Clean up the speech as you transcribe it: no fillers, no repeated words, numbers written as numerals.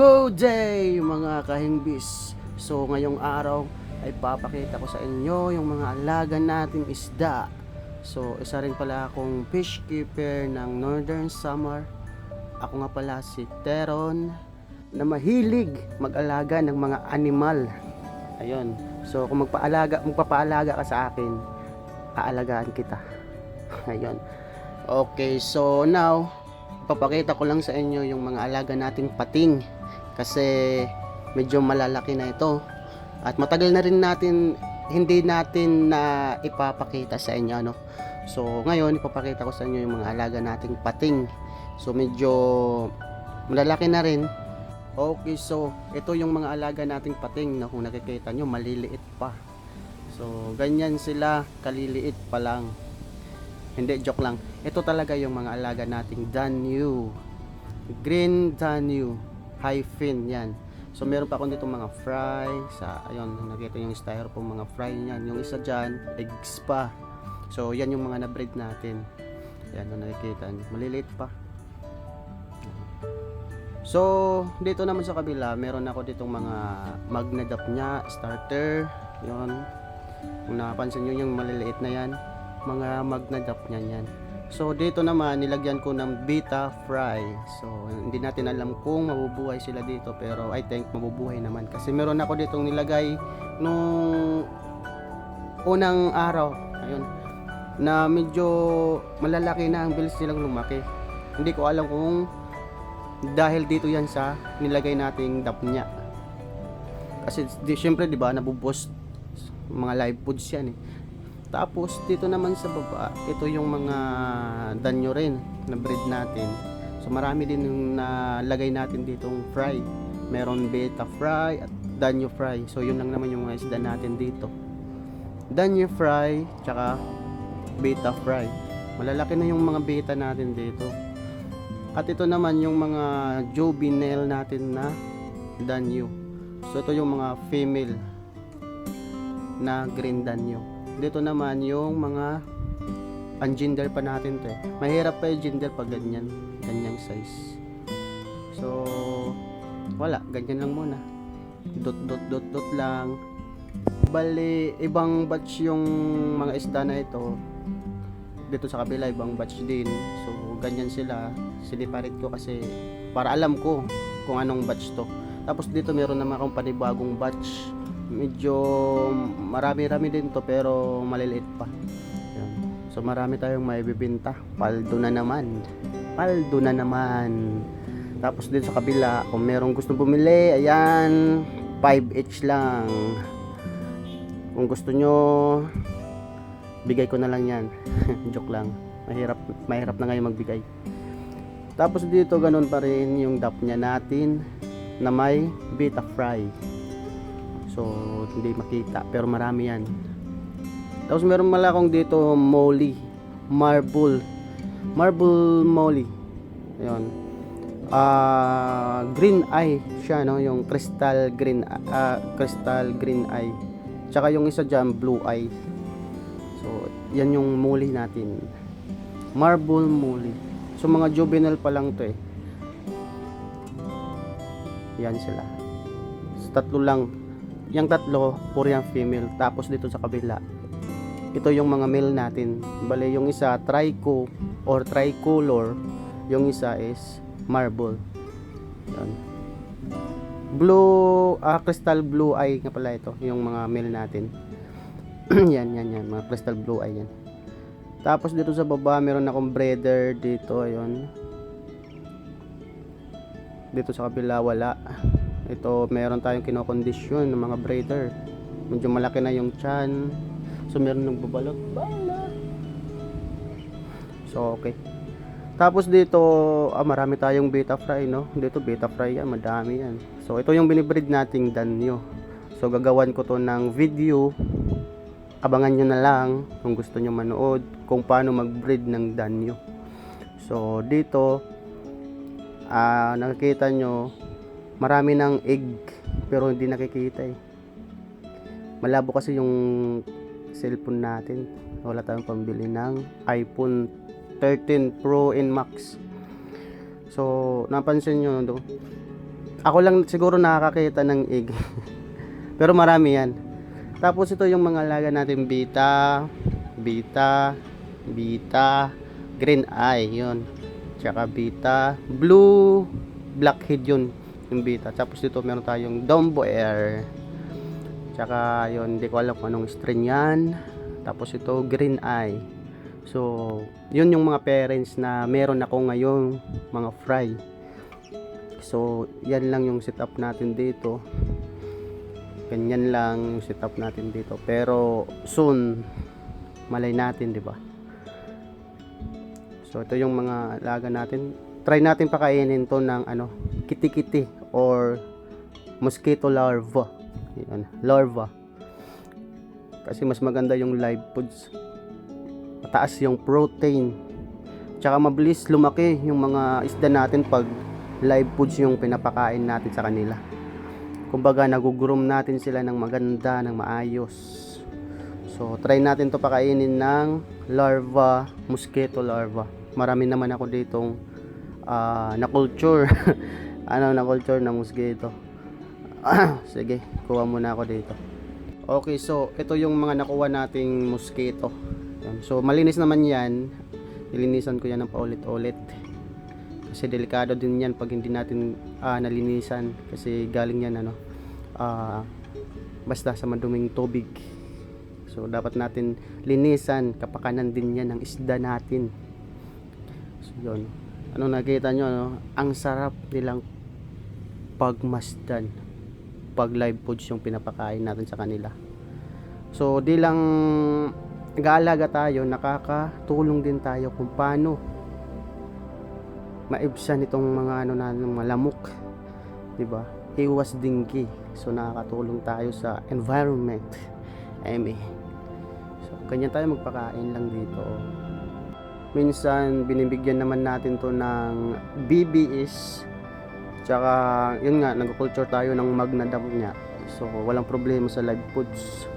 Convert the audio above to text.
Good day mga kahingbis. So ngayong araw ay papakita ko sa inyo yung mga alaga nating isda. So isa rin pala akong fish keeper ng Northern Samar. Ako nga pala si Teron na mahilig mag-alaga ng mga animal. Ayun. So kung magpapaalaga ka sa akin, aalagaan kita. Ayun. Okay, so now papakita ko lang sa inyo yung mga alaga nating pating kasi medyo malalaki na ito at matagal na rin natin hindi natin na ipapakita sa inyo, no? So ngayon ipapakita ko sa inyo yung mga alaga nating pating. So medyo malalaki na rin. Okay, so ito yung mga alaga nating pating na kung nakikita nyo maliliit pa. So ganyan sila, kaliliit pa lang. Hindi, joke lang. Ito talaga yung mga alaga nating Danube. Green Danube. Hyphen yan. So meron pa ako dito mga fry. Ayun, nakita yung styrofoam mga fry yan. Yung isa dyan, eggs pa. So yan yung mga na-breed natin. Yan, nakikita nyo. Maliliit pa. So dito naman sa kabila, meron ako ditong mga magnadap nya, starter. Yun. Kung nakapansin nyo yung maliliit na yan, mga magnadap niyan yan. So dito naman nilagyan ko ng beta fry. So hindi natin alam kung mabubuhay sila dito, pero I think mabubuhay naman kasi meron ako ditong nilagay nung unang araw. Ayun, na medyo malalaki na, ang bilis nilang lumaki. Hindi ko alam kung dahil dito yan sa nilagay nating dapnya. Kasi syempre 'di ba nabuboost mga live foods yan eh. Tapos dito naman sa baba, ito yung mga danyo rin na breed natin. So marami din yung nalagay natin ditong fry. Meron beta fry at danyo fry. So yun lang naman yung mga isda natin dito. Danyo fry tsaka beta fry. Malalaki na yung mga beta natin dito. At ito naman yung mga juvenile natin na danyo. So ito yung mga female na green danyo. Dito naman yung mga ungender pa natin to eh. Mahirap pa yung gender pag ganyang size. So wala, ganyan lang muna. Dot lang. Bali ibang batch yung mga isda na ito. Dito sa kabila ibang batch din. So ganyan sila. Siniparit ko kasi para alam ko kung anong batch to. Tapos dito meron naman akong panibagong batch. Medyo marami-rami din to pero maliliit pa. Yan. So marami tayong maibibenta. Paldo na naman. Tapos din sa kabila, kung merong gustong bumili, ayan, 5 each lang. Kung gusto nyo, bigay ko na lang yan. Joke lang. Mahirap na ngayon magbigay. Tapos dito ganun pa rin yung dapnya natin na may beta fry. So hindi makita pero marami yan. Tapos meron mala akong dito molly, marble molly. Ayun. Green eye siya, no, yung crystal green eye. Tsaka yung isa diyan blue eye. So yan yung molly natin. Marble molly. So mga juvenile pa lang to eh. Yan sila. So, tatlo lang. Yung tatlo, puro yung female. Tapos dito sa kabila, ito yung mga male natin. Bale, yung isa trico or tricolor, yung isa is marble. Yan. Blue, crystal blue eye nga pala ito, yung mga male natin. yan, mga crystal blue eye yan. Tapos dito sa baba, meron akong breeder dito, ayun. Dito sa kabila, wala. Ito, meron tayong kinokondisyon ng mga breeder. Medyo malaki na yung tiyan. So, meron nagbabalot. Bala! So, okay. Tapos dito, marami tayong beta fry, no? Dito, beta fry yan. Madami yan. So, ito yung binibreed nating danyo. So, gagawan ko to ng video. Abangan nyo na lang kung gusto nyo manood kung paano mag-breed ng danyo. So, dito, nakikita nyo, marami ng egg pero hindi nakikita eh. Malabo kasi yung cellphone natin. Wala tayong pambili ng iPhone 13 Pro and Max. So napansin nyo Ako lang siguro nakakakita ng egg. Pero marami yan. Tapos ito yung mga alaga natin, beta, beta, beta, green eye, yun. Tsaka beta, blue, blackhead yun, yung beta. Tapos dito meron tayong Dumbo Air. Tsaka yun, hindi ko alam kung anong strain yan. Tapos ito, green eye. So, yun yung mga parents na meron ako ngayong mga fry. So, yan lang yung setup natin dito. Ganyan lang yung setup natin dito. Pero soon, malay natin, 'di ba? So, ito yung mga alaga natin. Try natin pakainin 'to ng kiti-kiti or mosquito larva. Yan, larva. Kasi mas maganda yung live foods. Mataas yung protein. Tsaka mabilis lumaki yung mga isda natin pag live foods yung pinapakain natin sa kanila. Kumbaga nagugroom natin sila ng maganda, ng maayos. So try natin to pakainin ng larva, mosquito larva. Marami naman ako ditong na-culture. Na-culture na mosquito. Sige, kuha muna ako dito. Okay, so ito yung mga nakuha nating mosquito. Yan. So malinis naman yan. Nilinisan ko yan ng paulit-ulit. Kasi delikado din yan pag hindi natin nalinisan, kasi galing yan basta sa maduming tubig. So dapat natin linisan, kapakanan din yan ng isda natin. So yun, nakita nyo, ang sarap nilang pagmasdan pag live foods yung pinapakain natin sa kanila. So di lang nag-aalaga tayo, nakakatulong din tayo kung paano maibsan itong mga mga lamok, 'di ba? Iwas dinggi. So nakakatulong tayo sa environment. So ganyan tayo magpakain lang dito. Minsan binibigyan naman natin to ng BBS. Tsaka yun nga, nag-culture tayo ng magnadam niya. So walang problema sa live foods.